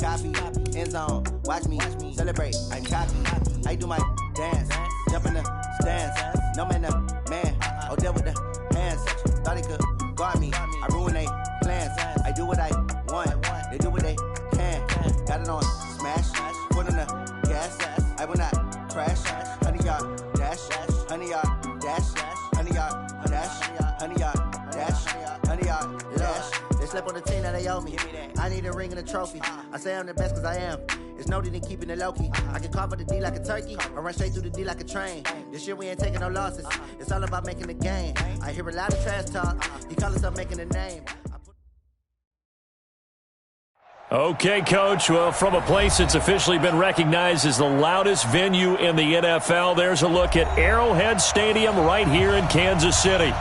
copy, end zone, watch me celebrate, I'm cocky, I do my dance, jump in the stands, no man, man, oh deal with the hands, thought he could guard me, I ruin they plans, I do what I want, they do what they can, got it on smash, put on the gas, I will not crash, 100-yard dash, 100-yard dash, 100-yard dash, 100-yard dash, 100-yard dash. They slept on the team that they owe me. I need a ring and a trophy. I say I'm the best cause I am. It's noted in keeping it low-key. I can carve up the D like a turkey. I run straight through the D like a train. This year we ain't taking no losses. It's all about making the game. I hear a lot of trash talk. He call us up making a name. Okay, Coach. Well, from a place that's officially been recognized as the loudest venue in the NFL, there's a look at Arrowhead Stadium right here in Kansas City.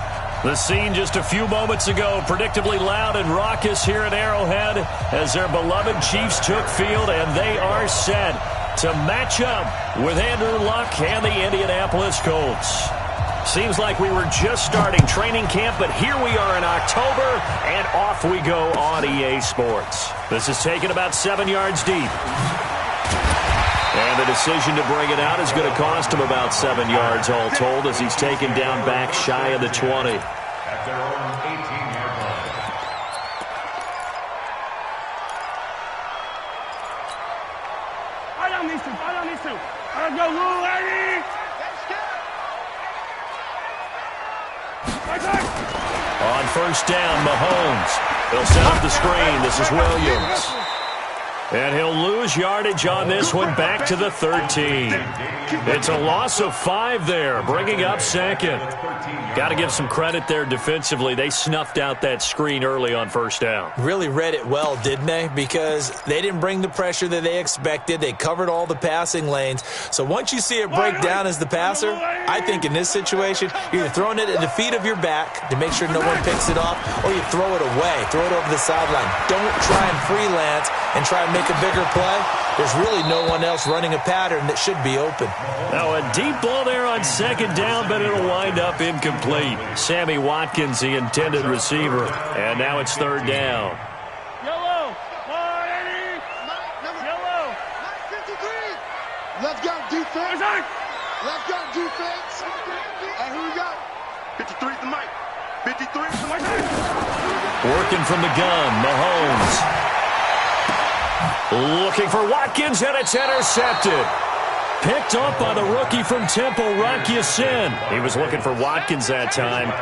The scene just a few moments ago, predictably loud and raucous here at Arrowhead as their beloved Chiefs took field, and they are set to match up with Andrew Luck and the Indianapolis Colts. Seems like we were just starting training camp, but here we are in October, and off we go on EA Sports. This is taken about 7 yards deep. And the decision to bring it out is going to cost him about 7 yards all told as he's taken down back shy of the 20. At their own 18-yard line. I don't need to. Let's go, Lou, lady! On first down, Mahomes. He'll set up the screen. This is Williams. And he'll lose yardage on this one back to the 13. It's a loss of 5 there, bringing up second. Got to give some credit there defensively. They snuffed out that screen early on first down. Really read it well, didn't they? Because they didn't bring the pressure that they expected. They covered all the passing lanes. So once you see it break down as the passer, I think in this situation, you're either throwing it at the feet of your back to make sure no one picks it off, or you throw it away. Throw it over the sideline. Don't try and freelance and try and make a bigger play. There's really no one else running a pattern that should be open. Now a deep ball there on second down, but it'll wind up incomplete. Sammy Watkins, the intended receiver. And now it's third down. Yellow, 480. Yellow. 53. Let's go, defense. Let's go, defense. And here we go. 53 to Mike. 53 to Mike. Working from the gun, Mahomes. Looking for Watkins, and it's intercepted. Picked up by the rookie from Temple, Rock Ya-Sin. He was looking for Watkins that time.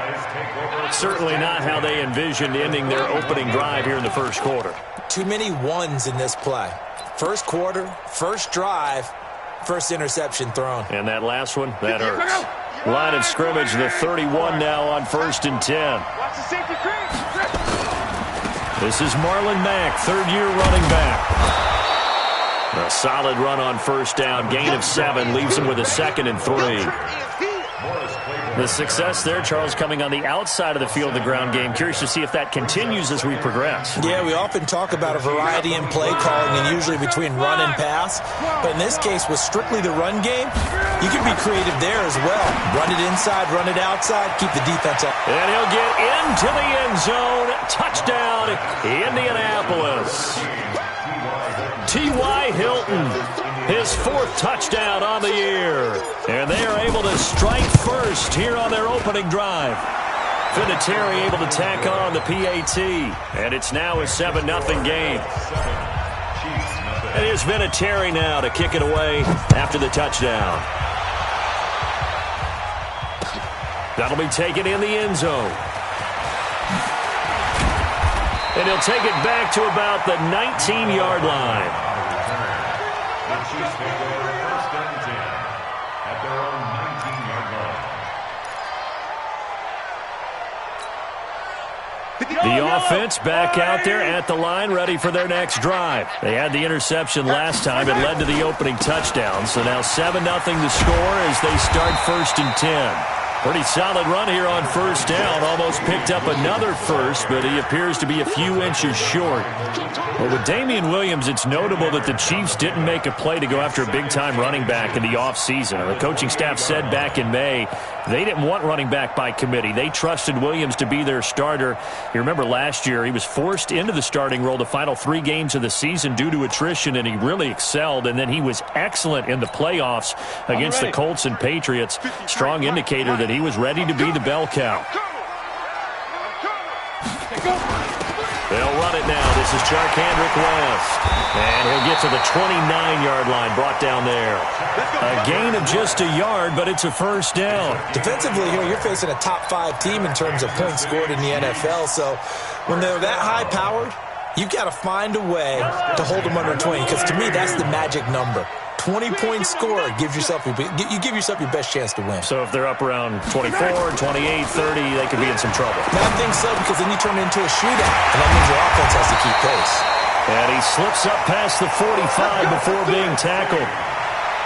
Certainly not how they envisioned ending their opening drive here in the first quarter. Too many ones in this play. First quarter, first drive, first interception thrown. And that last one, that hurts. Line of scrimmage, the 31 now on 1st and 10. Watch the safety creep. This is Marlon Mack, third-year running back. A solid run on first down, gain of 7, leaves him with a 2nd and 3. The success there, Charles, coming on the outside of the field of the ground game. Curious to see if that continues as we progress. Yeah, we often talk about a variety in play calling and usually between run and pass. But in this case, with strictly the run game, you can be creative there as well. Run it inside, run it outside, keep the defense up. And he'll get into the end zone. Touchdown, Indianapolis. T.Y. Hilton, his 4th touchdown on the year. And they are able to strike first here on their opening drive. Vinatieri able to tack on the PAT. And it's now a 7-0 game. It is Vinatieri now to kick it away after the touchdown. That'll be taken in the end zone. And he'll take it back to about the 19-yard line. The Chiefs take over 1st and 10 at their own 19-yard line. The offense back out there at the line, ready for their next drive. They had the interception last time. It led to the opening touchdown. So now 7-0 to score as they start 1st and 10. Pretty solid run here on first down. Almost picked up another first, but he appears to be a few inches short. Well, with Damian Williams, it's notable that the Chiefs didn't make a play to go after a big-time running back in the offseason. The coaching staff said back in May they didn't want running back by committee. They trusted Williams to be their starter. You remember last year he was forced into the starting role the final 3 games of the season due to attrition, and he really excelled. And then he was excellent in the playoffs against the Colts and Patriots. Strong indicator that he was ready to be the bell cow. They'll run it now. This is Charkandrick West. And he'll get to the 29-yard line, brought down there. A gain of just a yard, but it's a first down. Defensively here, you're facing a top-5 team in terms of points scored in the NFL. So when they're that high-powered, you've got to find a way to hold them under 20, because to me, that's the magic number. 20-point score gives yourself you give yourself your best chance to win. So if they're up around 24, 28, 30, they could be in some trouble. Now, I think so, because then you turn it into a shootout, and that means your offense has to keep pace. And he slips up past the 45 before being tackled.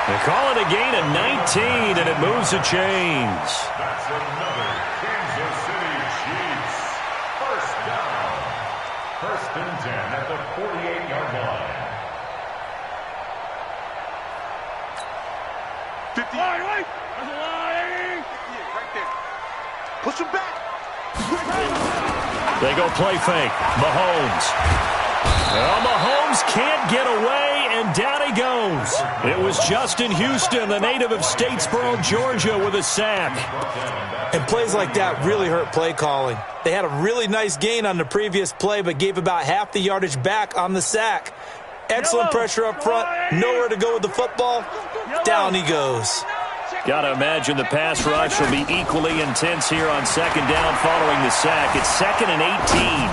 They call it a gain of 19, and it moves the chains. That's another Kansas City Chiefs. First down. First and 10 at the 48-yard line. 50. Right. That's a line. Right there. Push him back. They go play fake. Mahomes. Well, Mahomes can't get away, and down he goes. It was Justin Houston, the native of Statesboro, Georgia, with a sack. And plays like that really hurt play calling. They had a really nice gain on the previous play, but gave about half the yardage back on the sack. Excellent pressure up front. Nowhere to go with the football. Down he goes. Got to imagine the pass rush will be equally intense here on second down following the sack. It's 2nd and 18.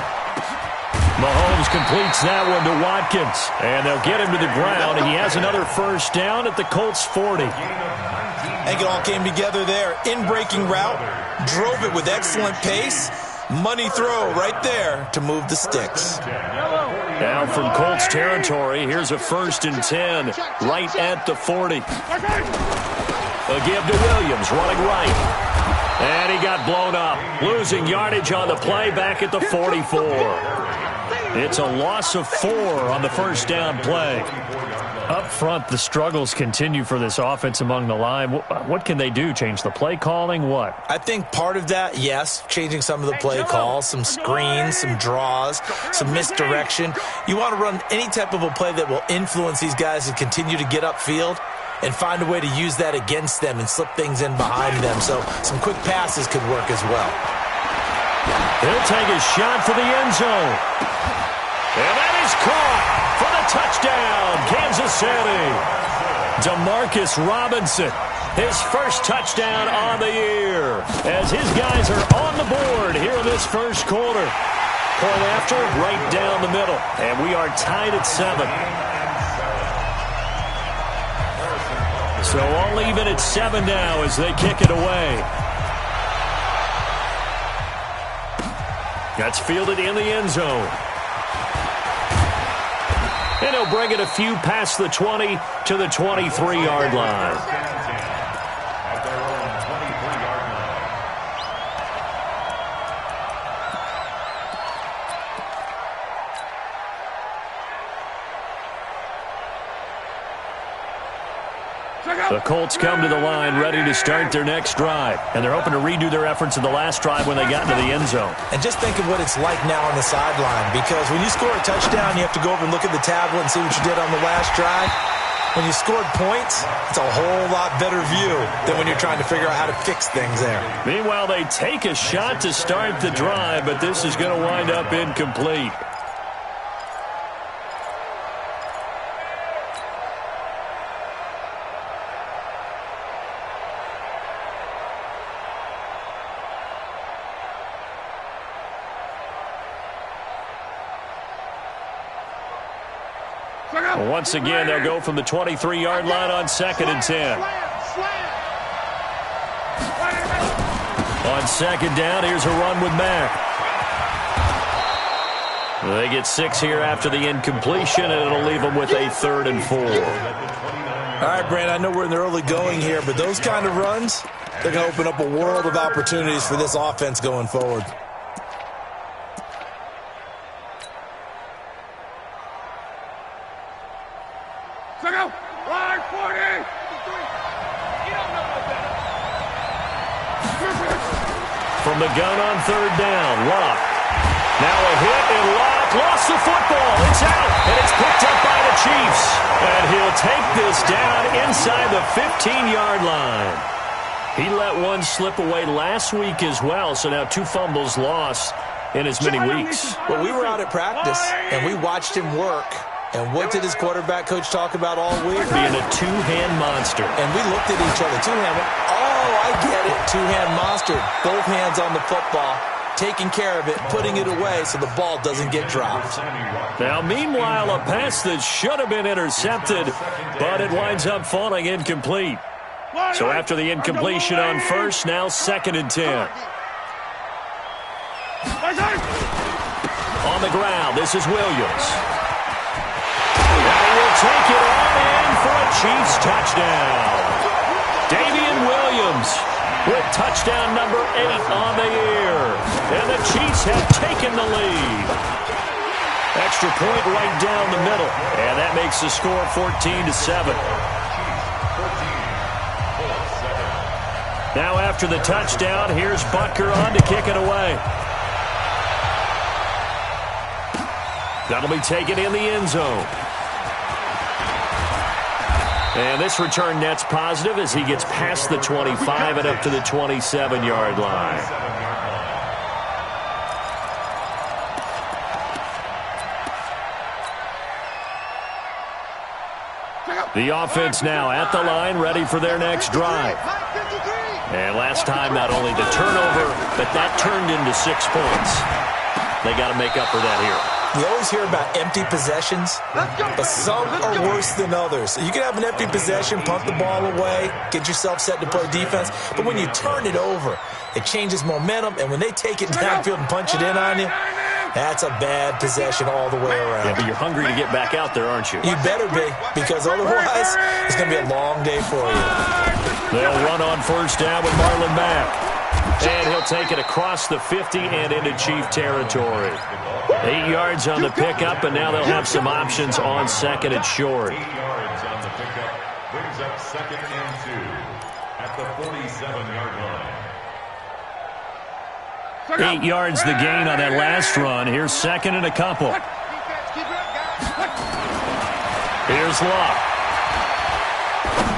Mahomes completes that one to Watkins, and they'll get him to the ground. He has another first down at the Colts 40. I think it all came together there. In-breaking route, drove it with excellent pace. Money throw right there to move the sticks. Now from Colts territory, here's a 1st and 10 right at the 40. A give to Williams, running right. And he got blown up, losing yardage on the play back at the 44. It's a loss of 4 on the first down play. Up front, the struggles continue for this offense among the line. What can they do? Change the play calling? What? I think part of that, yes, changing some of the play calls, some screens, some draws, some misdirection. You want to run any type of a play that will influence these guys to continue to get upfield and find a way to use that against them and slip things in behind them. So some quick passes could work as well. He'll take a shot for the end zone. And that is caught for the touchdown, Kansas City. Demarcus Robinson, his first touchdown on the year, as his guys are on the board here in this first quarter. Point after, right down the middle. And we are tied at 7. So all even at 7 now as they kick it away. That's fielded in the end zone. And he'll bring it a few past the 20 to the 23-yard line. The Colts come to the line ready to start their next drive. And they're hoping to redo their efforts in the last drive when they got into the end zone. And just think of what it's like now on the sideline, because when you score a touchdown, you have to go over and look at the tablet and see what you did on the last drive. When you scored points, it's a whole lot better view than when you're trying to figure out how to fix things there. Meanwhile, they take a shot to start the drive, but this is going to wind up incomplete. Once again, they'll go from the 23-yard line on 2nd and 10. On second down, here's a run with Mack. They get 6 here after the incompletion, and it'll leave them with a 3rd and 4. All right, Brandon, I know we're in the early going here, but those kind of runs, they're going to open up a world of opportunities for this offense going forward. From the gun on third down, Locke. Now a hit, and Locke lost the football. It's out, and it's picked up by the Chiefs. And he'll take this down inside the 15-yard line. He let one slip away last week as well, so now 2 fumbles lost in as many weeks. Well, we were out at practice, and we watched him work. And what did his quarterback coach talk about all week? Being a two-hand monster. And we looked at each other. Two-hand. Oh, I get it. Two-hand monster. Both hands on the football, taking care of it, putting it away so the ball doesn't get dropped. Now, meanwhile, a pass that should have been intercepted, but it winds up falling incomplete. So after the incompletion on first, now 2nd and 10. On the ground, this is Williams. Take it on in for a Chiefs touchdown. Davian Williams with touchdown number 8 on the year. And the Chiefs have taken the lead. Extra point right down the middle. And that makes the score 14-7. Now after the touchdown, here's Butker on to kick it away. That'll be taken in the end zone. And this return net's positive as he gets past the 25 and up to the 27-yard line. The offense now at the line, ready for their next drive. And last time, not only the turnover, but that turned into 6 points. They got to make up for that here. You always hear about empty possessions, but some are worse than others. You can have an empty possession, punt the ball away, get yourself set to play defense, but when you turn it over, it changes momentum, and when they take it downfield and punch it in on you, that's a bad possession all the way around. Yeah, but you're hungry to get back out there, aren't you? You better be, because otherwise, it's going to be a long day for you. They'll run on first down with Marlon back. And he'll take it across the 50 and into Chief territory. 8 yards on the pickup, and now they'll have some options on 2nd and short. 8 yards on the pickup brings up 2nd and 2 at the 47-yard line. 8 yards the gain on that last run. Here's 2nd and a couple. Here's Locke.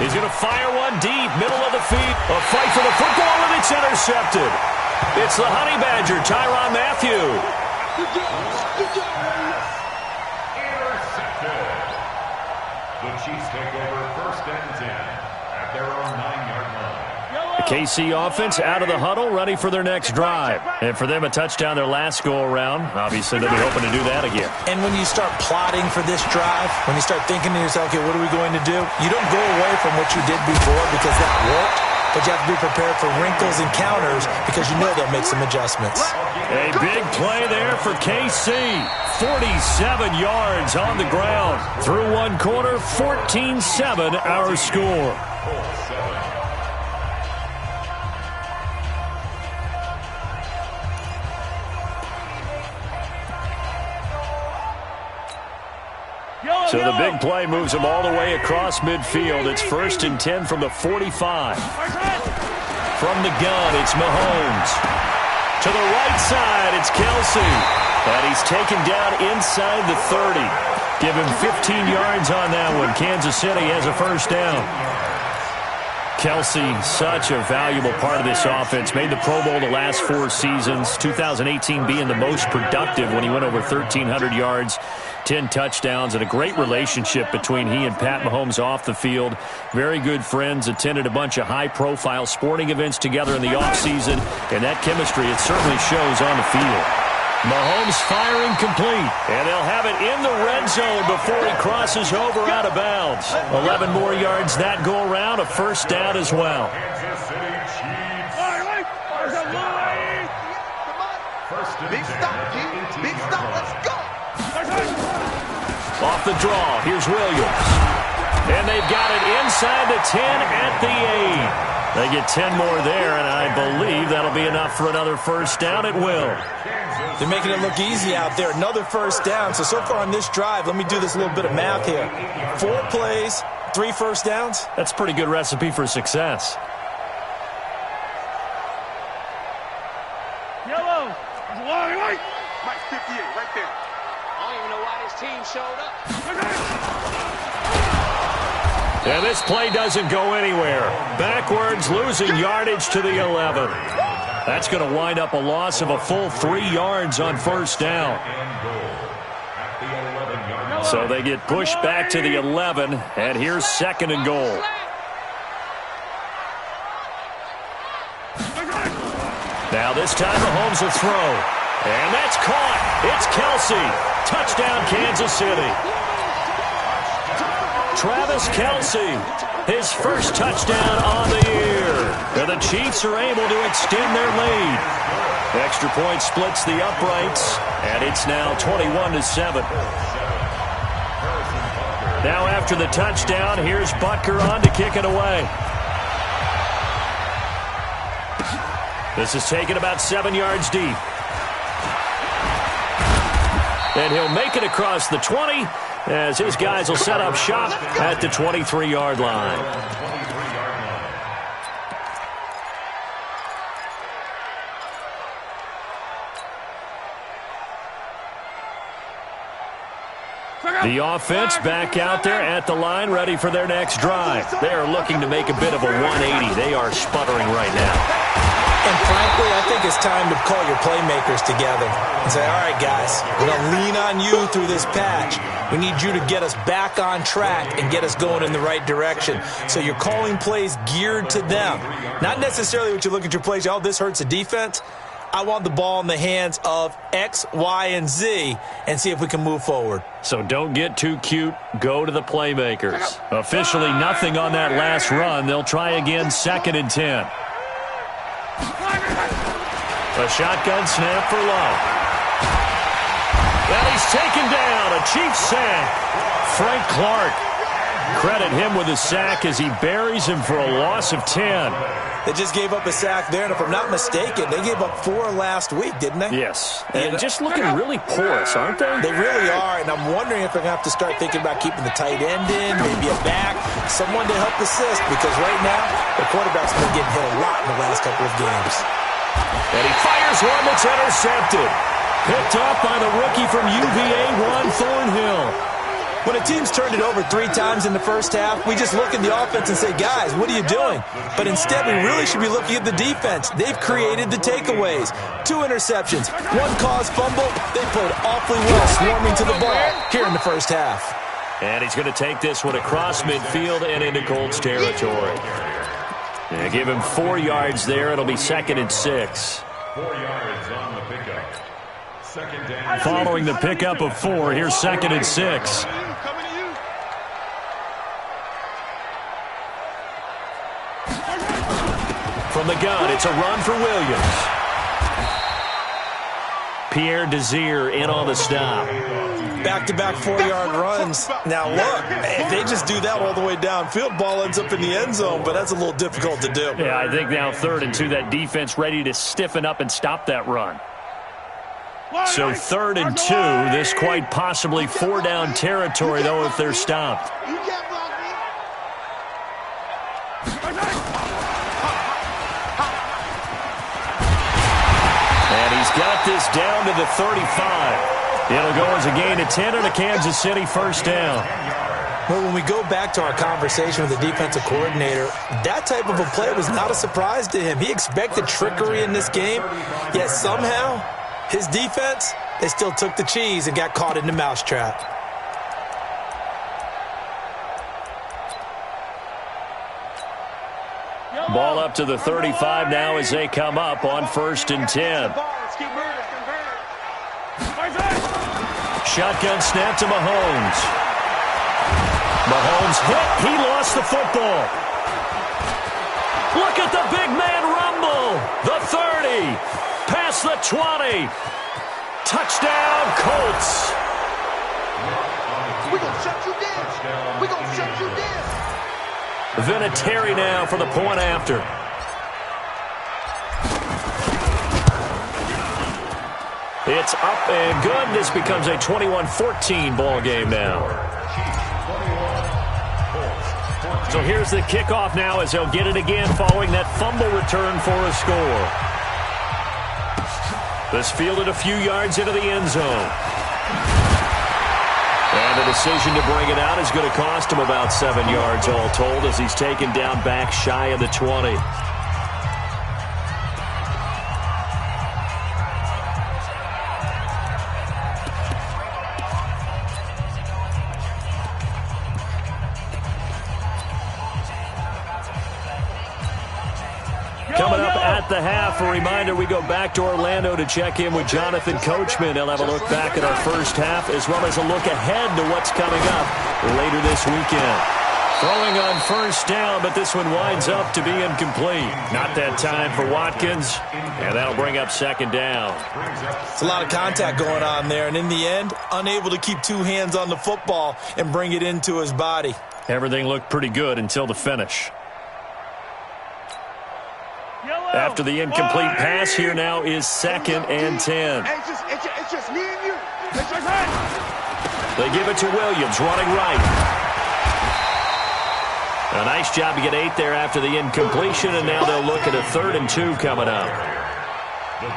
He's going to fire one deep, middle of the feet. A fight for the football, and it's intercepted. It's the Honey Badger, Tyrann Mathieu. Intercepted. The Chiefs take over 1st and 10 at their own 9-yard line. The KC offense out of the huddle, ready for their next drive. And for them, a touchdown their last go-around. Obviously, they'll be hoping to do that again. And when you start plotting for this drive, when you start thinking to yourself, okay, what are we going to do? You don't go away from what you did before because that worked, but you have to be prepared for wrinkles and counters because you know they'll make some adjustments. A big play there for KC. 47 yards on the ground. Through one quarter, 14-7 our score. So the big play moves them all the way across midfield. It's 1st and 10 from the 45. From the gun, it's Mahomes. To the right side, it's Kelsey. And he's taken down inside the 30. Give him 15 yards on that one. Kansas City has a first down. Kelsey, such a valuable part of this offense. Made the Pro Bowl the last 4 seasons. 2018 being the most productive when he went over 1,300 yards. 10 touchdowns, and a great relationship between he and Pat Mahomes off the field. Very good friends, attended a bunch of high-profile sporting events together in the offseason, and that chemistry, it certainly shows on the field. Mahomes firing complete, and they'll have it in the red zone before he crosses over out of bounds. 11 more yards that go around, a first down as well. Kansas City Chiefs. First and 10. Big stop, G. Big stop. Let's go. Off the draw, here's Williams. And they've got it inside the 10 at the 8. They get 10 more there, and I believe that'll be enough for another first down. It will. They're making it look easy out there. Another first down. So far on this drive, let me do this little bit of math here. 4 plays, 3 first downs. That's a pretty good recipe for success. Yellow. White. Mike 58, right there. I don't even know why this team showed up. And this play doesn't go anywhere. Backwards, losing yardage to the 11. That's going to wind up a loss of a full 3 yards on first down. So they get pushed back to the 11, and here's 2nd and goal. Now this time Mahomes will throw. And that's caught. It's Kelsey. Touchdown, Kansas City. Travis Kelsey, his first touchdown on the year. And the Chiefs are able to extend their lead. Extra point splits the uprights, and it's now 21-7. Now after the touchdown, here's Butker on to kick it away. This is taken about 7 yards deep. And he'll make it across the 20 as his guys will set up shop at the 23-yard line. The offense back out there at the line, ready for their next drive. They are looking to make a bit of a 180. They are sputtering right now. And frankly, I think it's time to call your playmakers together and say, all right, guys, we're going to lean on you through this patch. We need you to get us back on track and get us going in the right direction. So you're calling plays geared to them. Not necessarily what you look at your plays, oh, this hurts the defense. I want the ball in the hands of X, Y, and Z and see if we can move forward. So don't get too cute. Go to the playmakers. Officially nothing on that last run. They'll try again, 2nd and 10. A shotgun snap for Love. And he's taken down. A Chiefs sack. Frank Clark. Credit him with a sack as he buries him for a loss of 10. They just gave up a sack there, and if I'm not mistaken, they gave up 4 last week, didn't they? Yes. And just looking really porous, aren't they? They really are, and I'm wondering if they're going to have to start thinking about keeping the tight end in, maybe a back, someone to help assist, because right now, the quarterback's been getting hit a lot in the last couple of games. And he fires one that's intercepted. Picked up by the rookie from UVA, Juan Thornhill. When a team's turned it over 3 times in the first half, we just look at the offense and say, guys, what are you doing? But instead, we really should be looking at the defense. They've created the takeaways. 2 interceptions, 1 caused fumble. They played awfully well swarming to the ball here in the first half. And he's going to take this one across midfield and into Colts territory. Yeah, give him 4 yards there. It'll be 2nd and 6. 4 yards on the pickup. Second down. Following the pickup of 4, here's 2nd and 6. From the gun, it's a run for Williams. Pierre Desir in on the stop. Back-to-back 4-yard runs. Now, look, if they just do that all the way downfield, ball ends up in the end zone, but that's a little difficult to do. Yeah, I think now 3rd and 2, that defense ready to stiffen up and stop that run. So 3rd and 2, this quite possibly 4-down territory, though, if they're stopped. And he's got this down to the 35. It'll go as a gain of 10 and a Kansas City first down. Well, when we go back to our conversation with the defensive coordinator, that type of a play was not a surprise to him. He expected trickery in this game, yet somehow his defense, they still took the cheese and got caught in the mousetrap. Ball up to the 35 now as they come up on 1st and 10. Shotgun snap to Mahomes. Mahomes hit. He lost the football. Look at the big man rumble. The 30. Past the 20. Touchdown, Colts. We're going to shut you down. We're going to shut you down. Vinatieri now for the point after. It's up and good. This becomes a 21-14 ball game now. So here's the kickoff now as they'll get it again following that fumble return for a score. This fielded a few yards into the end zone. And the decision to bring it out is going to cost him about 7 yards all told as he's taken down back shy of the 20. Coming up at the half, a reminder, we go back to Orlando to check in with Jonathan Coachman. He'll have a look back at our first half as well as a look ahead to what's coming up later this weekend. Throwing on first down, but this one winds up to be incomplete. Not that time for Watkins, and that'll bring up second down. It's a lot of contact going on there, and in the end, unable to keep two hands on the football and bring it into his body. Everything looked pretty good until the finish. After the incomplete pass, here now is 2nd and 10. It's just me and you. They give it to Williams, running right. A nice job to get 8 there after the incompletion, and now they'll look at a 3rd and 2 coming up.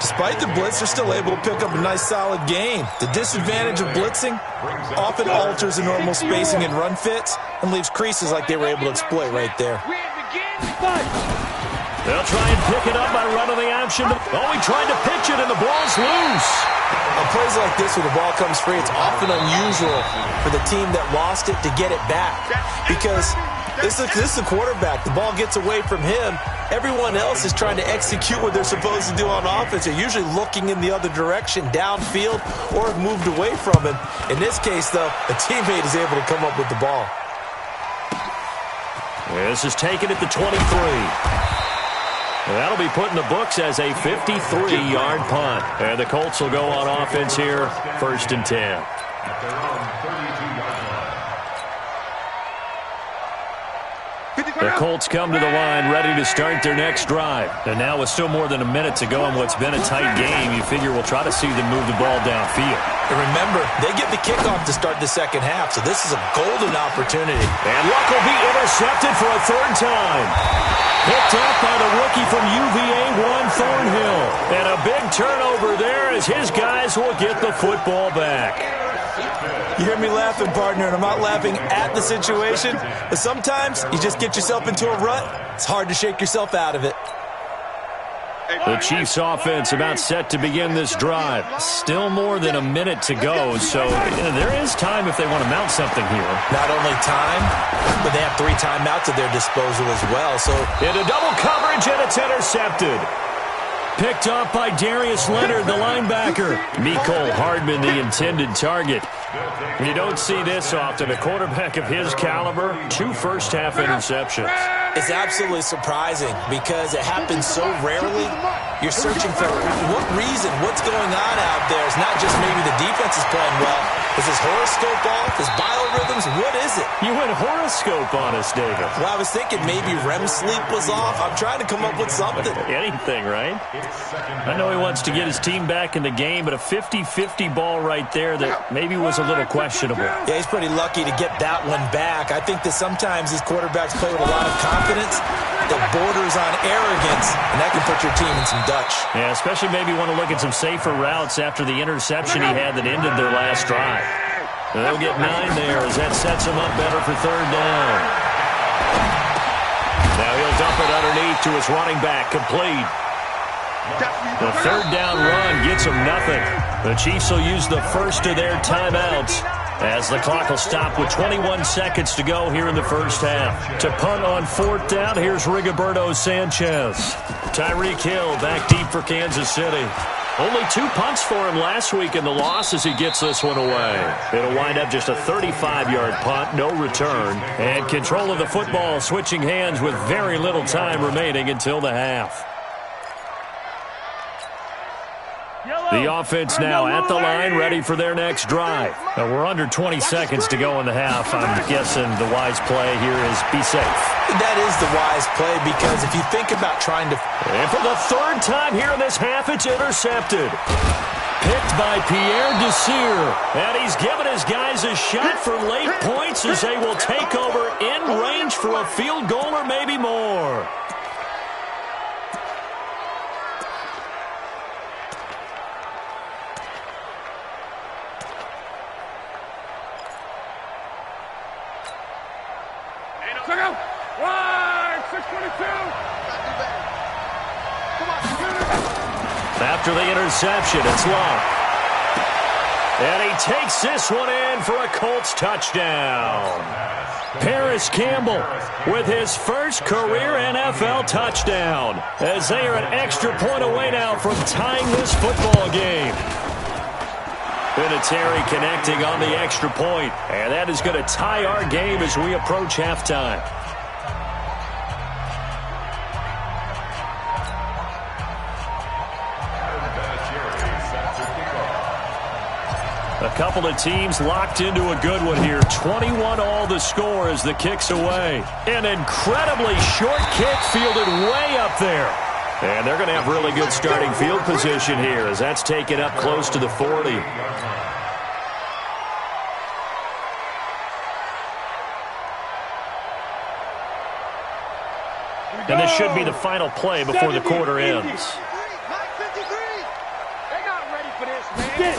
Despite the blitz, they're still able to pick up a nice, solid gain. The disadvantage of blitzing often alters the normal spacing and run fits and leaves creases like they were able to exploit right there. They'll try and pick it up by running the option. Oh, he tried to pitch it, and the ball's loose. On plays like this where the ball comes free, it's often unusual for the team that lost it to get it back. Because this is the quarterback. The ball gets away from him. Everyone else is trying to execute what they're supposed to do on offense. They're usually looking in the other direction, downfield, or have moved away from him. In this case, though, a teammate is able to come up with the ball. This is taken at the 23. That'll be put in the books as a 53-yard punt. And the Colts will go on offense here, 1st and 10. The Colts come to the line ready to start their next drive. And now with still more than a minute to go in what's been a tight game, you figure we'll try to see them move the ball downfield. And remember, they get the kickoff to start the second half, so this is a golden opportunity. And Luck will be intercepted for a 3rd time. Picked up by the rookie from UVA, Juan Thornhill. And a big turnover there as his guys will get the football back. You hear me laughing, partner, and I'm not laughing at the situation, but sometimes you just get yourself into a rut. It's hard to shake yourself out of it. The Chiefs offense about set to begin this drive. Still more than a minute to go, so there is time if they want to mount something here. Not only time, but they have 3 timeouts at their disposal as well. So into double coverage, and it's intercepted. Picked up by Darius Leonard, the linebacker. Mecole Hardman, the intended target. You don't see this often. A quarterback of his caliber, 2 first-half interceptions. It's absolutely surprising because it happens so rarely. You're searching for what reason, what's going on out there. It's not just maybe the defense is playing well. Is his horoscope off? His biorhythms? What is it? You went horoscope on us, David. Well, I was thinking maybe REM sleep was off. I'm trying to come up with something. Anything, right? I know he wants to get his team back in the game, but a 50-50 ball right there that maybe was a little questionable. Yeah, he's pretty lucky to get that one back. I think that sometimes these quarterbacks play with a lot of confidence that borders on arrogance, and that can put your team in some Dutch. Yeah, especially maybe want to look at some safer routes after the interception he had that ended their last drive. They'll get 9 there as that sets him up better for 3rd down. Now he'll dump it underneath to his running back, complete. The 3rd down run gets him nothing. The Chiefs will use the first of their timeouts as the clock will stop with 21 seconds to go here in the first half. To punt on 4th down, here's Rigoberto Sanchez. Tyreek Hill back deep for Kansas City. Only 2 punts for him last week in the loss as he gets this one away. It'll wind up just a 35-yard punt, no return. And control of the football switching hands with very little time remaining until the half. The offense now at the line, ready for their next drive. Now we're under 20 seconds to go in the half. I'm guessing the wise play here is be safe. That is the wise play because if you think about trying to... And for the third time here in this half, it's intercepted. Picked by Pierre Desir. And he's given his guys a shot for late points as they will take over in range for a field goal or maybe more. Check out. Right, 622. After the interception, it's Long. And he takes this one in for a Colts touchdown. Paris Campbell with his first career NFL touchdown as they are an extra point away now from tying this football game. Vinatieri connecting on the extra point, and that is going to tie our game as we approach halftime. A couple of teams locked into a good one here. 21 all the score as the kick's away. An incredibly short kick fielded way up there. And they're going to have really good starting field position here as that's taken up close to the 40. And this should be the final play before the quarter ends. They're not ready for this, man.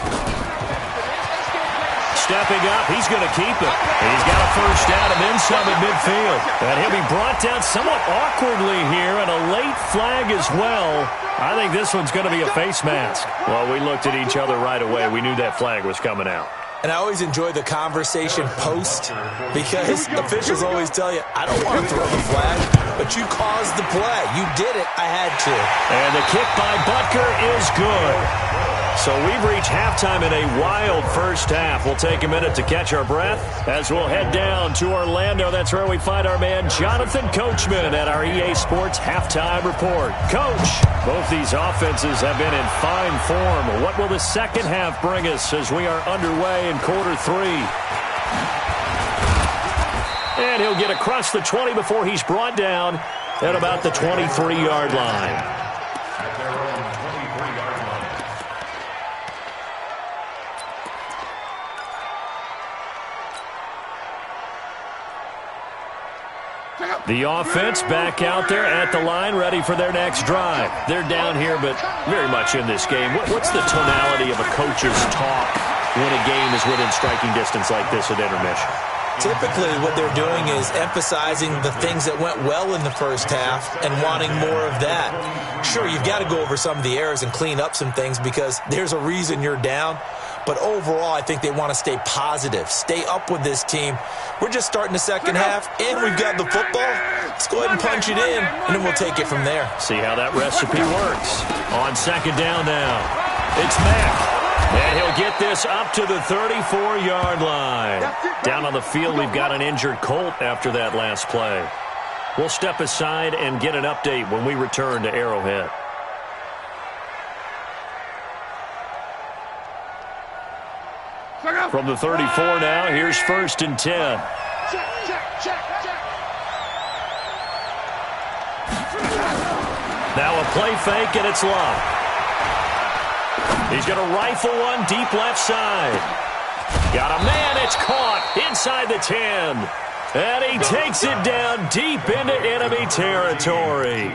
Stepping up, he's going to keep it. And he's got a first down and then some at midfield. And he'll be brought down somewhat awkwardly here, and a late flag as well. I think this one's going to be a face mask. Well, we looked at each other right away. We knew that flag was coming out. And I always enjoy the conversation post because officials always tell you, I don't want to throw the flag, but you caused the play. You did it. I had to. And the kick by Butker is good. So we've reached halftime in a wild first half. We'll take a minute to catch our breath as we'll head down to Orlando. That's where we find our man Jonathan Coachman at our EA Sports Halftime Report. Coach, both these offenses have been in fine form. What will the second half bring us as we are underway in quarter three? And he'll get across the 20 before he's brought down at about the 23-yard line. The offense back out there at the line, ready for their next drive. They're down here, but very much in this game. What's the tonality of a coach's talk when a game is within striking distance like this at intermission? Typically, what they're doing is emphasizing the things that went well in the first half and wanting more of that. Sure, you've got to go over some of the errors and clean up some things because there's a reason you're down. But overall, I think they want to stay positive, stay up with this team. We're just starting the second half, and we've got the football. Let's go ahead and punch it in, and then we'll take it from there. See how that recipe works. On second down now, it's Mack. And he'll get this up to the 34-yard line. Down on the field, we've got an injured Colt after that last play. We'll step aside and get an update when we return to Arrowhead. From the 34 now, here's 1st and 10. Now a play fake, and it's Love. He's going to rifle one deep left side. Got a man, it's caught inside the 10. And he takes it down deep into enemy territory.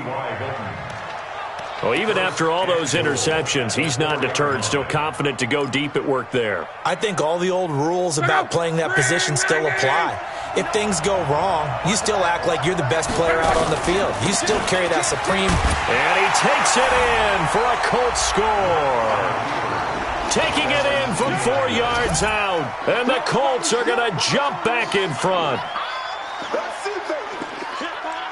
Well, even after all those interceptions, he's not deterred, still confident to go deep at work there. I think all the old rules about playing that position still apply. If things go wrong, you still act like you're the best player out on the field. You still carry that supreme. And he takes it in for a Colts score. Taking it in from 4 yards out. And the Colts are going to jump back in front.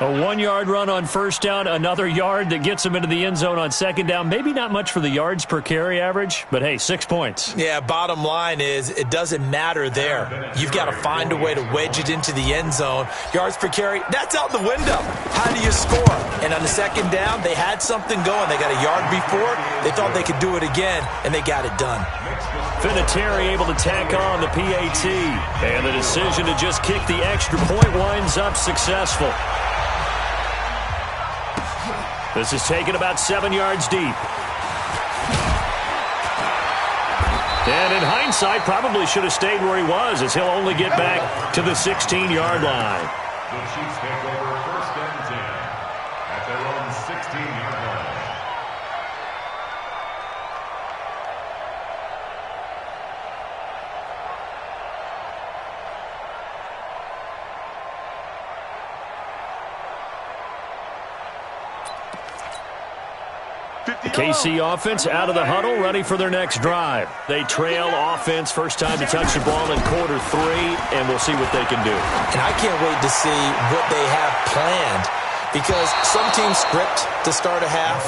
A 1-yard run on first down, another yard that gets them into the end zone on second down. Maybe not much for the yards per carry average, but hey, 6 points. Yeah, bottom line is it doesn't matter there. You've got to find a way to wedge it into the end zone. Yards per carry, that's out the window. How do you score? And on the second down, they had something going. They got a yard before. They thought they could do it again, and they got it done. Vinatieri able to tack on the PAT. And the decision to just kick the extra point winds up successful. This is taken about 7 yards deep. And in hindsight, probably should have stayed where he was, as he'll only get back to the 16-yard line. The Chiefs take over first and 10 at their own 16-yard line. The KC offense out of the huddle, ready for their next drive. They trail offense, first time to touch the ball in quarter 3, and we'll see what they can do. And I can't wait to see what they have planned, because some teams script to start a half.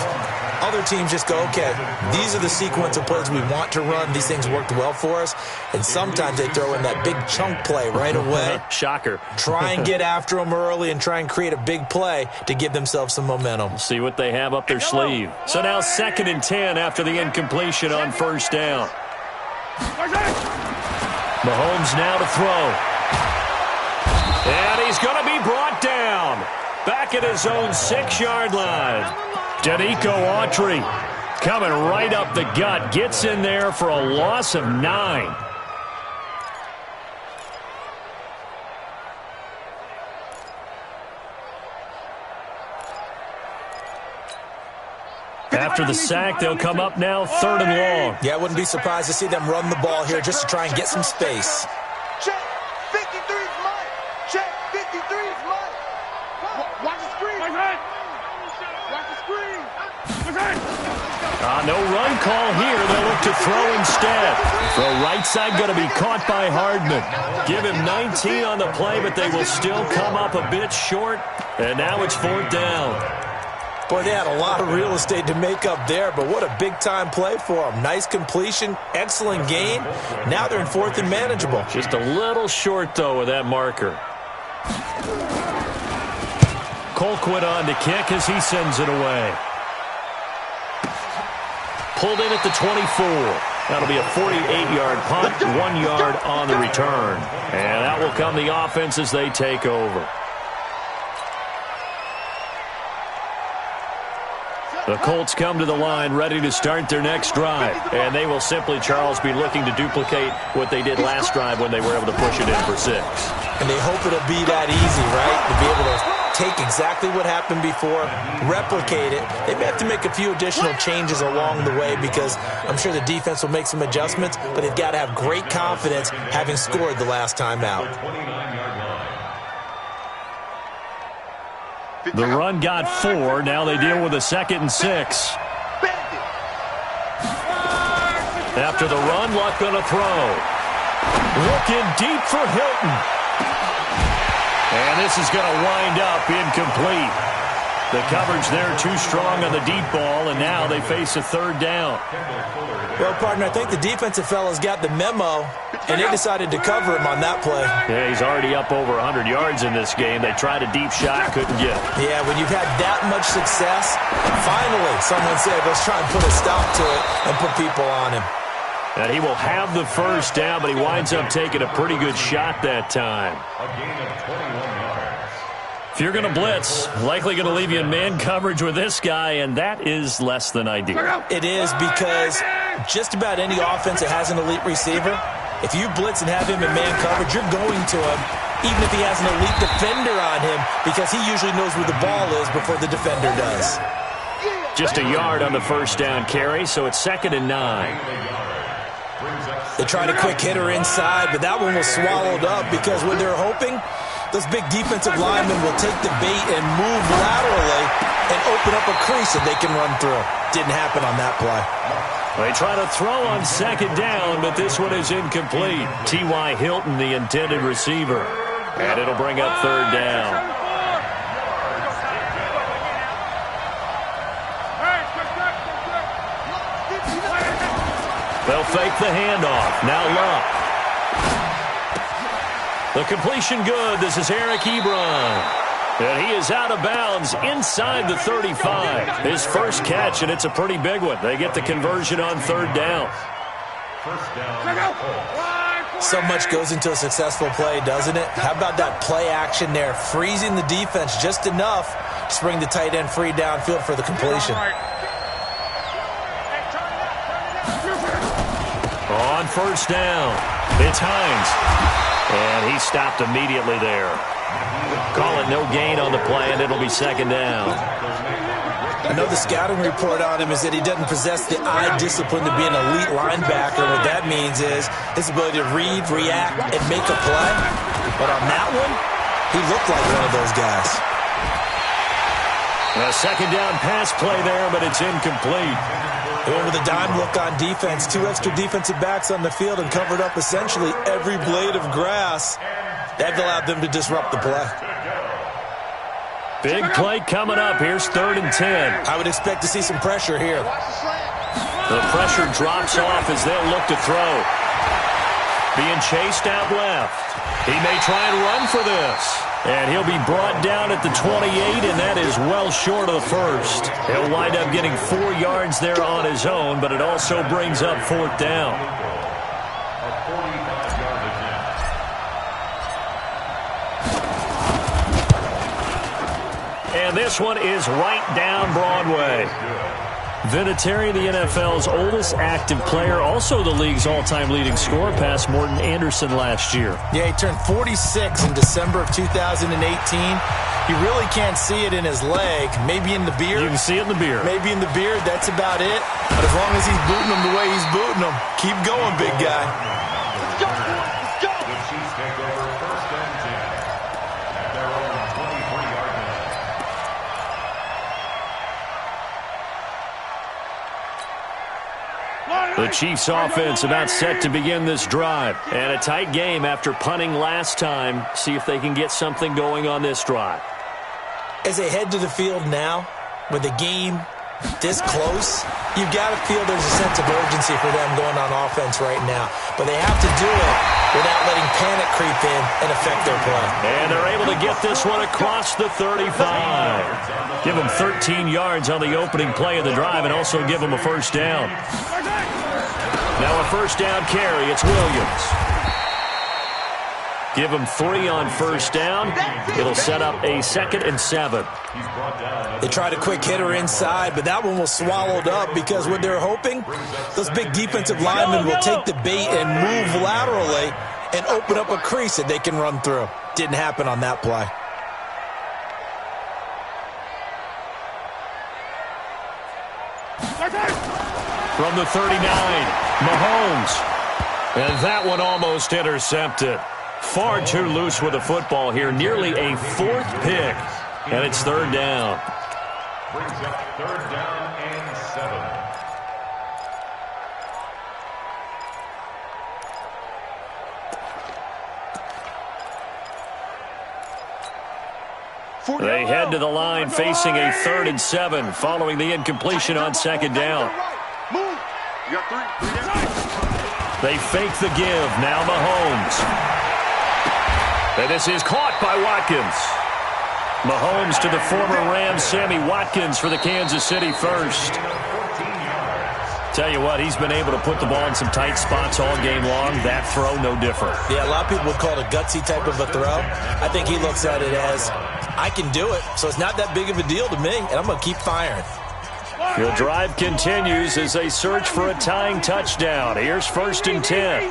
Other teams just go, okay, these are the sequence of plays we want to run. These things worked well for us. And sometimes they throw in that big chunk play right away. Shocker. Try and get after them early and try and create a big play to give themselves some momentum. See what they have up their sleeve. So now 2nd and 10 after the incompletion on first down. Mahomes now to throw. And he's going to be brought down. Back at his own 6-yard line. Danico Autry coming right up the gut. Gets in there for a loss of 9. After the sack, they'll come up now 3rd and long. Yeah, I wouldn't be surprised to see them run the ball here just to try and get some space. Check. 53's mine. Check. 53's mine. Watch the screen. Watch the screen. No run call here. They'll look to throw instead. Throw right side going to be caught by Hardman. Give him 19 on the play, but they will still come up a bit short. And now it's 4th down. Boy, they had a lot of real estate to make up there, but what a big-time play for them. Nice completion, excellent gain. Now they're in 4th and manageable. Just a little short, though, with that marker. Colquitt on to kick as he sends it away. Pulled in at the 24. That'll be a 48-yard punt, 1 yard on the return. And that will come the offense as they take over. The Colts come to the line ready to start their next drive. And they will simply, Charles, be looking to duplicate what they did last drive when they were able to push it in for 6. And they hope it'll be that easy, right? To be able to take exactly what happened before, replicate it. They may have to make a few additional changes along the way because I'm sure the defense will make some adjustments, but they've got to have great confidence having scored the last time out. The run got 4. Now they deal with a 2nd and 6. After the run, Luck going to throw. Looking deep for Hilton. And this is going to wind up incomplete. The coverage there too strong on the deep ball, and now they face a 3rd down. Well, partner, I think the defensive fellas got the memo, and they decided to cover him on that play. Yeah, he's already up over 100 yards in this game. They tried a deep shot, couldn't get it. Yeah, when you've had that much success, finally someone said, let's try and put a stop to it and put people on him. And he will have the first down, but he winds up taking a pretty good shot that time. A gain of 21 yards. If you're going to blitz, likely going to leave you in man coverage with this guy, and that is less than ideal. It is, because just about any offense that has an elite receiver, if you blitz and have him in man coverage, you're going to him, even if he has an elite defender on him, because he usually knows where the ball is before the defender does. Just a yard on the first down carry, so it's 2nd and 9. They tried a quick hitter inside, but that one was swallowed up because when they're hoping, those big defensive linemen will take the bait and move laterally and open up a crease that they can run through. Didn't happen on that play. They try to throw on 2nd down, but this one is incomplete. T.Y. Hilton, the intended receiver. And it'll bring up 3rd down. They'll fake the handoff. Now Luck. The completion good. This is Eric Ebron. And he is out of bounds inside the 35. His first catch, and it's a pretty big one. They get the conversion on third down. First down. So much goes into a successful play, doesn't it? How about that play action there, freezing the defense just enough to bring the tight end free downfield for the completion. On first down, it's Hines. And he stopped immediately there. Call it no gain on the play, and it'll be second down. I know the scouting report on him is that he doesn't possess the eye discipline to be an elite linebacker. What that means is his ability to read, react, and make a play. But on that one, he looked like one of those guys. A second down pass play there, but it's incomplete. They went with a dime look on defense. 2 extra defensive backs on the field and covered up essentially every blade of grass. That allowed them to disrupt the play. Big play coming up. Here's 3rd and 10. I would expect to see some pressure here. The pressure drops off as they'll look to throw. Being chased out left. He may try and run for this. And he'll be brought down at the 28, and that is well short of the first. He'll wind up getting 4 yards there on his own, but it also brings up 4th down. And this one is right down Broadway. Vinatieri, the NFL's oldest active player, also the league's all-time leading scorer, passed Morton Anderson last year. Yeah, he turned 46 in December of 2018. You really can't see it in his leg. Maybe in the beard. You can see it in the beard. Maybe in the beard. That's about it. But as long as he's booting him the way he's booting him, keep going, big guy. The Chiefs take over 1st and 10 at their own 23-yard line. The Chiefs offense about set to begin this drive. And a tight game after punting last time. See if they can get something going on this drive. As they head to the field now, with the game this close, you've got to feel there's a sense of urgency for them going on offense right now. But they have to do it without letting panic creep in and affect their play. And they're able to get this one across the 35. Give them 13 yards on the opening play of the drive and also give them a first down. Now a first down carry. It's Williams. Give them 3 on first down. It'll set up a 2nd and 7. They tried a quick hitter inside, but that one was swallowed up because what they're hoping, those big defensive linemen will take the bait and move laterally and open up a crease that they can run through. Didn't happen on that play. From the 39, Mahomes. And that one almost intercepted. Far too loose with the football here. Nearly a 4th pick. And it's 3rd down. Brings up 3rd down and 7. They head to the line facing a 3rd and 7 following the incompletion on 2nd down. Move. You got 3 down. They fake the give. Now Mahomes. And this is caught by Watkins. Mahomes to the former Rams, Sammy Watkins for the Kansas City first. Tell you what, he's been able to put the ball in some tight spots all game long. That throw, no different. Yeah, a lot of people would call it a gutsy type of a throw. I think he looks at it as, I can do it, so it's not that big of a deal to me, and I'm going to keep firing. The drive continues as they search for a tying touchdown. Here's 1st and 10.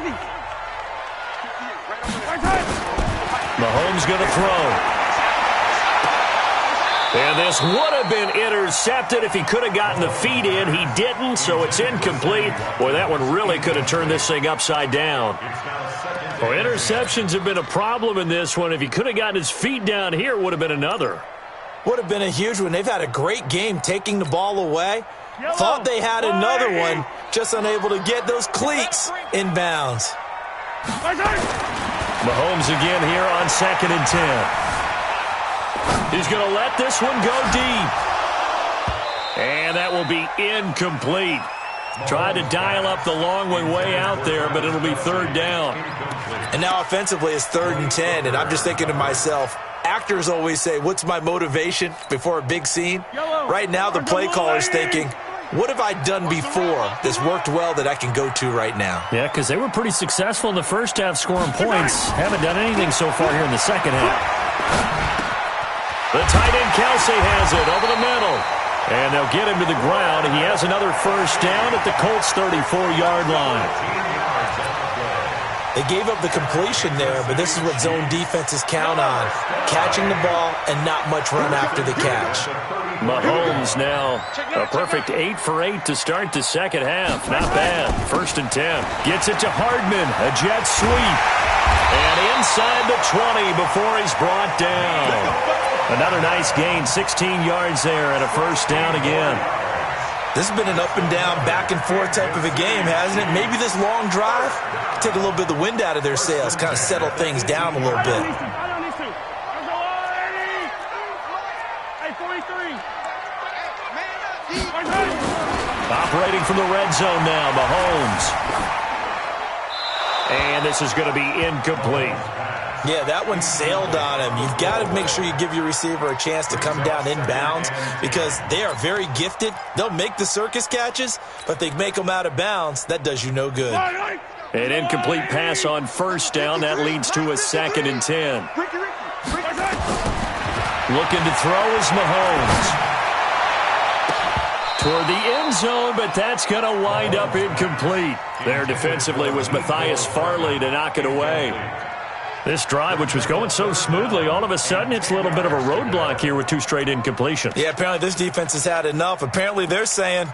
Mahomes going to throw. And this would have been intercepted if he could have gotten the feet in. He didn't, so it's incomplete. Boy, that one really could have turned this thing upside down. Well, interceptions have been a problem in this one. If he could have gotten his feet down here, it would have been another. Would have been a huge one. They've had a great game taking the ball away. Thought they had another one, just unable to get those cleats in bounds. Mahomes again here on 2nd and 10. He's going to let this one go deep. And that will be incomplete. Tried to dial up the long way out there, but it'll be third down. And now offensively it's 3rd and 10, and I'm just thinking to myself, actors always say, what's my motivation before a big scene? Right now the play caller's thinking, what have I done before that's worked well that I can go to right now? Yeah, because they were pretty successful in the first half scoring points. Haven't done anything so far here in the second half. The tight end Kelsey has it over the middle. And they'll get him to the ground. He has another first down at the Colts' 34-yard line. They gave up the completion there, but this is what zone defenses count on. Catching the ball and not much run after the catch. Mahomes now a perfect 8 for 8 to start the second half. Not bad. 1st and 10. Gets it to Hardman. A jet sweep. And inside the 20 before he's brought down. Another nice gain. 16 yards there and a first down again. This has been an up and down, back and forth type of a game, hasn't it? Maybe this long drive, take a little bit of the wind out of their sails, kind of settle things down a little bit. Operating from the red zone now, Mahomes. And this is going to be incomplete. Yeah, that one sailed on him. You've got to make sure you give your receiver a chance to come down inbounds because they are very gifted. They'll make the circus catches, but they make them out of bounds. That does you no good. An incomplete pass on first down. That leads to a 2nd and 10. Looking to throw is Mahomes. Toward the end zone, but that's going to wind up incomplete. There defensively was Matthias Farley to knock it away. This drive, which was going so smoothly, all of a sudden it's a little bit of a roadblock here with 2 straight incompletions. Yeah, apparently this defense has had enough. Apparently they're saying,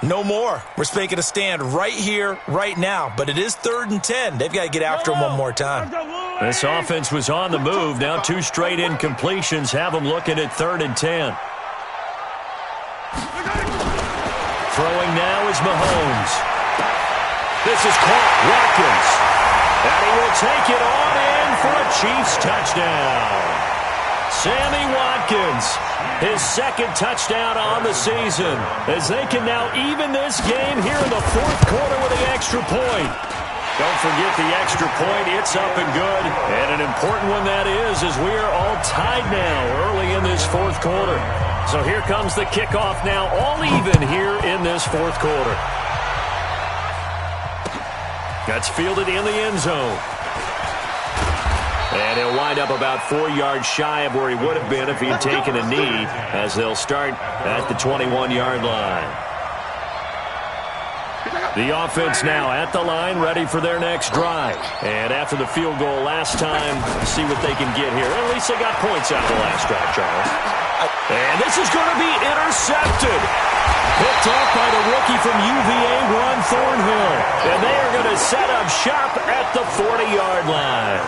no more. We're making a stand right here, right now. But it is 3rd and 10. They've got to get after him one more time. This offense was on the move. Now 2 straight incompletions have them looking at 3rd and 10. Throwing now is Mahomes. This is caught. Watkins. And he will take it on in for a Chiefs touchdown. Sammy Watkins, his 2nd touchdown on the season, as they can now even this game here in the 4th quarter with the extra point. Don't forget the extra point. It's up and good. And an important one that is, as we are all tied now early in this 4th quarter. So here comes the kickoff now, all even here in this 4th quarter. That's fielded in the end zone. And he'll wind up about 4 yards shy of where he would have been if he had taken a knee, as they'll start at the 21-yard line. The offense now at the line, ready for their next drive. And after the field goal last time, see what they can get here. At least they got points out of the last drive, Charles. And this is going to be intercepted. Picked off by the rookie from UVA, Ron Thornhill. And they are going to set up shop at the 40-yard line.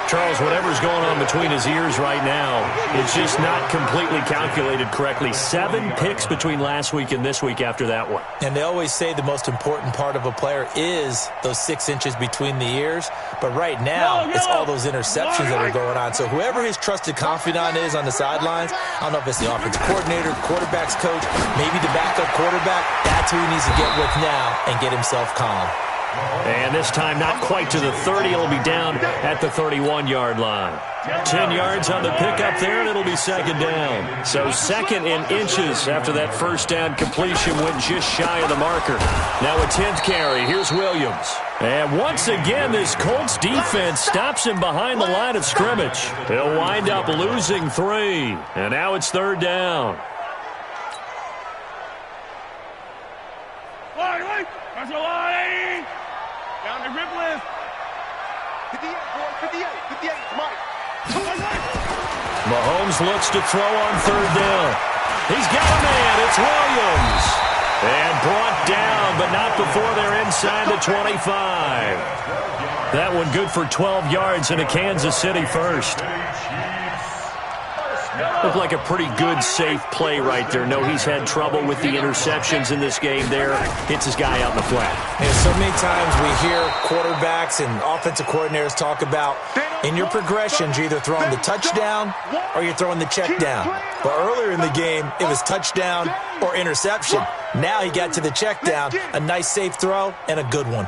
Charles, whatever's going on between his ears right now, it's just not completely calculated correctly. 7 picks between last week and this week after that one. And they always say the most important part of a player is those 6 inches between the ears. But right now, it's all those interceptions that are going on. So whoever his trusted confidant is on the sidelines, I don't know if it's the offensive coordinator, quarterback's coach, maybe the backup quarterback, that's who he needs to get with now and get himself calm. And this time not quite to the 30. It'll be down at the 31-yard line. 10 yards on the pickup there, and it'll be 2nd down. So 2nd in inches after that first down completion went just shy of the marker. Now a 10th carry. Here's Williams. And once again, this Colts defense stops him behind the line of scrimmage. He'll wind up losing 3. And now it's 3rd down. That's a line. Down the grip list. 58, boy, 58, Mike. Mahomes looks to throw on 3rd down. He's got a man. It's Williams. And brought down, but not before they're inside the 25. That one good for 12 yards and a Kansas City first. Looked like a pretty good, safe play right there. No, he's had trouble with the interceptions in this game there. Hits his guy out in the flat. And so many times we hear quarterbacks and offensive coordinators talk about in your progressions, you're either throwing the touchdown or you're throwing the check down. But earlier in the game, it was touchdown or interception. Now he got to the check down. A nice safe throw and a good one.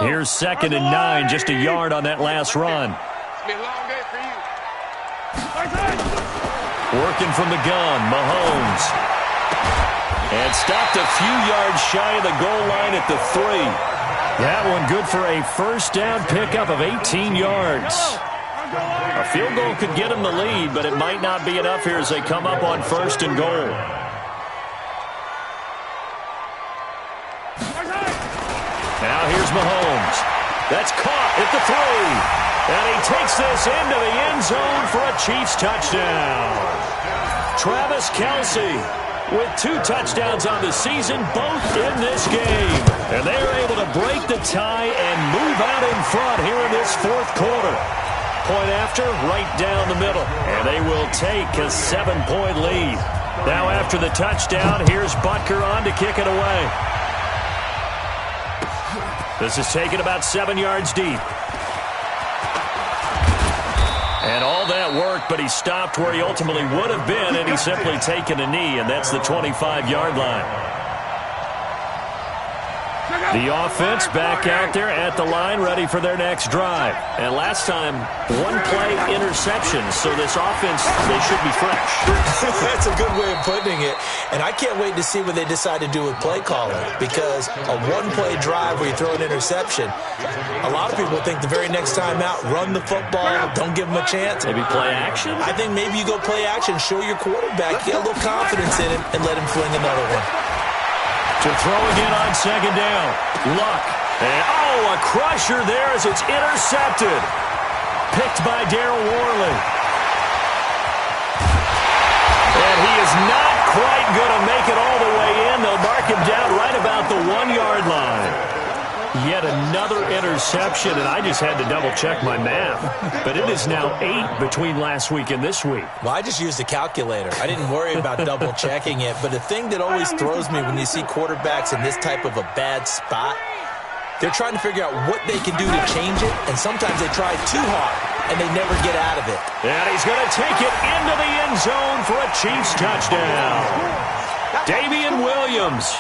Here's 2nd and 9, just a yard on that last run. It's been a long day for you. Working from the gun, Mahomes. And stopped a few yards shy of the goal line at the 3. That one good for a first down pickup of 18 yards. A field goal could get him the lead, but it might not be enough here as they come up on 1st and goal. Now here's Mahomes. That's caught at the 3. And he takes this into the end zone for a Chiefs touchdown. Travis Kelce with 2 touchdowns on the season, both in this game. And they are able to break the tie and move out in front here in this 4th quarter. Point after, right down the middle. And they will take a 7-point lead. Now after the touchdown, here's Butker on to kick it away. This is taken about 7 yards deep. And all that work, but he stopped where he ultimately would have been, and he's simply taken a knee, and that's the 25-yard line. The offense back out there at the line, ready for their next drive. And last time, 1-play interception, so this offense, they should be fresh. That's a good way of putting it. And I can't wait to see what they decide to do with play calling, because a 1-play drive where you throw an interception, a lot of people think the very next time out, run the football, don't give them a chance. Maybe play action? I think maybe you go play action, show your quarterback, get a little confidence in him, and let him fling another one. To throw again on 2nd down. Luck. And, a crusher there as it's intercepted. Picked by Darryl Worley. And he is not quite going to make it all the way in. They'll mark him down right about the 1-yard line. Yet another interception, and I just had to double-check my math. But it is now 8 between last week and this week. Well, I just used a calculator. I didn't worry about double-checking it. But the thing that always throws me when you see quarterbacks in this type of a bad spot, they're trying to figure out what they can do to change it, and sometimes they try too hard, and they never get out of it. And he's going to take it into the end zone for a Chiefs touchdown. Damian Williams,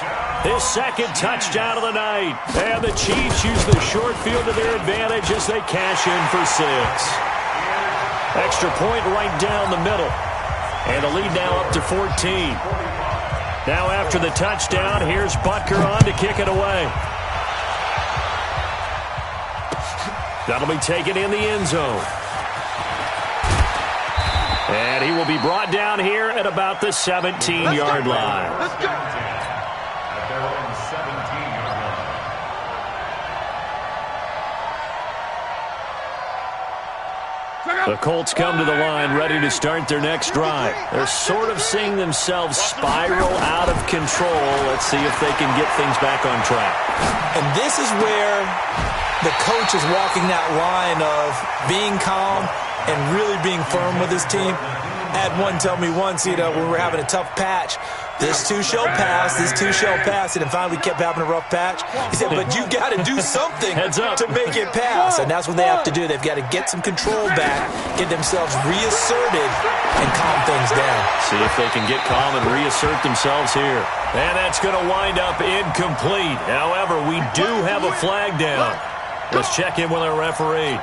his 2nd touchdown of the night. And the Chiefs use the short field to their advantage as they cash in for 6. Extra point right down the middle. And the lead now up to 14. Now after the touchdown, here's Butker on to kick it away. That'll be taken in the end zone. And he will be brought down here at about the 17-yard line. Let's go. At their own 17-yard line. The Colts come to the line ready to start their next drive. They're sort of seeing themselves spiral out of control. Let's see if they can get things back on track. And this is where the coach is walking that line of being calm and really being firm with his team. I had one tell me once, when we were having a tough patch, this too shall pass, this too shall pass, and finally we kept having a rough patch. He said, but you got to do something to make it pass, and that's what they have to do. They've got to get some control back, get themselves reasserted, and calm things down. See if they can get calm and reassert themselves here. And that's going to wind up incomplete. However, we do have a flag down. Let's check in with our referee.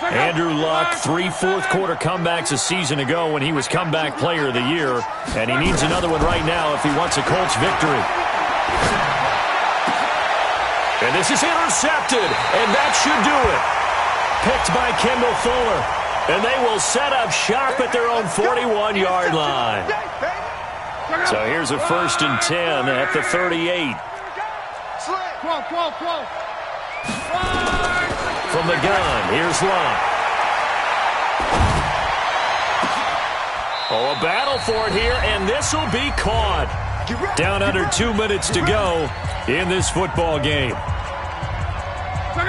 Andrew Luck, 3 fourth-quarter comebacks a season ago when he was comeback player of the year, and he needs another one right now if he wants a Colts victory. And this is intercepted, and that should do it. Picked by Kendall Fuller, and they will set up shop at their own 41-yard line. So here's a 1st and 10 at the 38. From the gun, here's Luck. A battle for it here, and this will be caught. Down under 2 minutes to go in this football game.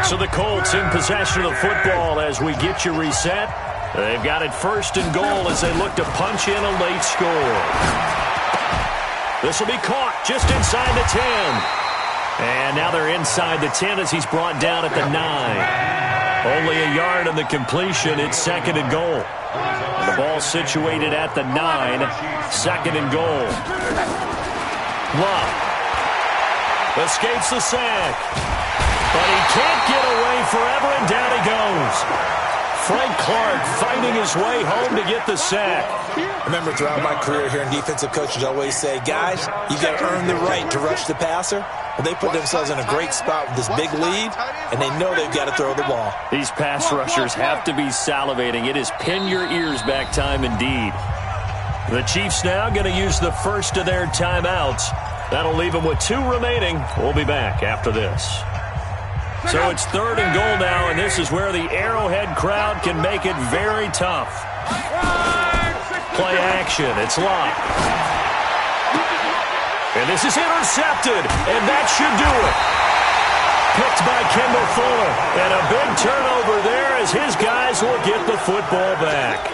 So the Colts in possession of the football as we get you reset. They've got it 1st and goal as they look to punch in a late score. This will be caught just inside the 10. And now they're inside the 10 as he's brought down at the 9. Only a yard on the completion. It's 2nd and goal. The ball situated at the 9. Second and goal. Love escapes the sack. But he can't get away forever, and down he goes. Frank Clark fighting his way home to get the sack. Remember, throughout my career here in defensive coaches always say, guys, you've got to earn the right to rush the passer. Well, they put themselves in a great spot with this big lead, and they know they've got to throw the ball. These pass rushers have to be salivating. It is pin your ears back time indeed. The Chiefs now going to use the first of their timeouts. That'll leave them with 2 remaining. We'll be back after this. So it's 3rd and goal now, and this is where the Arrowhead crowd can make it very tough. Play action. It's locked. And this is intercepted, and that should do it. Picked by Kendall Fuller, and a big turnover there as his guys will get the football back.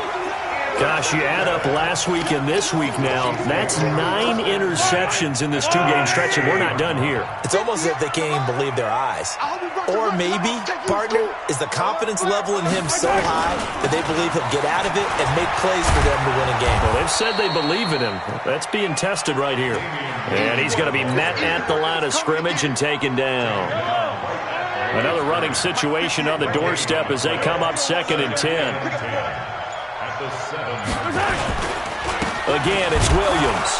Gosh, you add up last week and this week now, that's 9 interceptions in this 2-game stretch, and we're not done here. It's almost as if they can't even believe their eyes. Or maybe, partner, is the confidence level in him so high that they believe he'll get out of it and make plays for them to win a game. Well, they've said they believe in him. That's being tested right here. And he's going to be met at the line of scrimmage and taken down. Another running situation on the doorstep as they come up 2nd and 10. Again, it's Williams.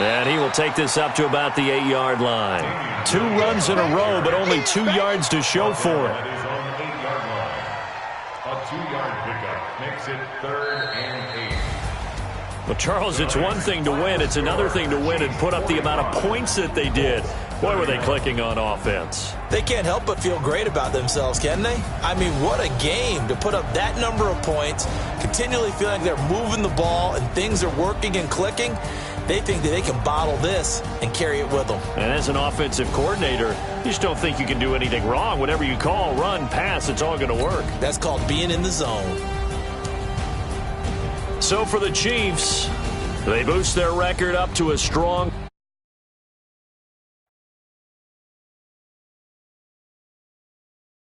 And he will take this up to about the 8-yard line. 2 runs in a row, but only 2 yards to show for it. A 2-yard pickup makes it 3rd and 8. Well, Charles, it's one thing to win. It's another thing to win and put up the amount of points that they did. Boy, were they clicking on offense. They can't help but feel great about themselves, can they? I mean, what a game to put up that number of points, continually feeling like they're moving the ball and things are working and clicking. They think that they can bottle this and carry it with them. And as an offensive coordinator, you just don't think you can do anything wrong. Whatever you call, run, pass, it's all going to work. That's called being in the zone. So for the Chiefs, they boost their record up to a strong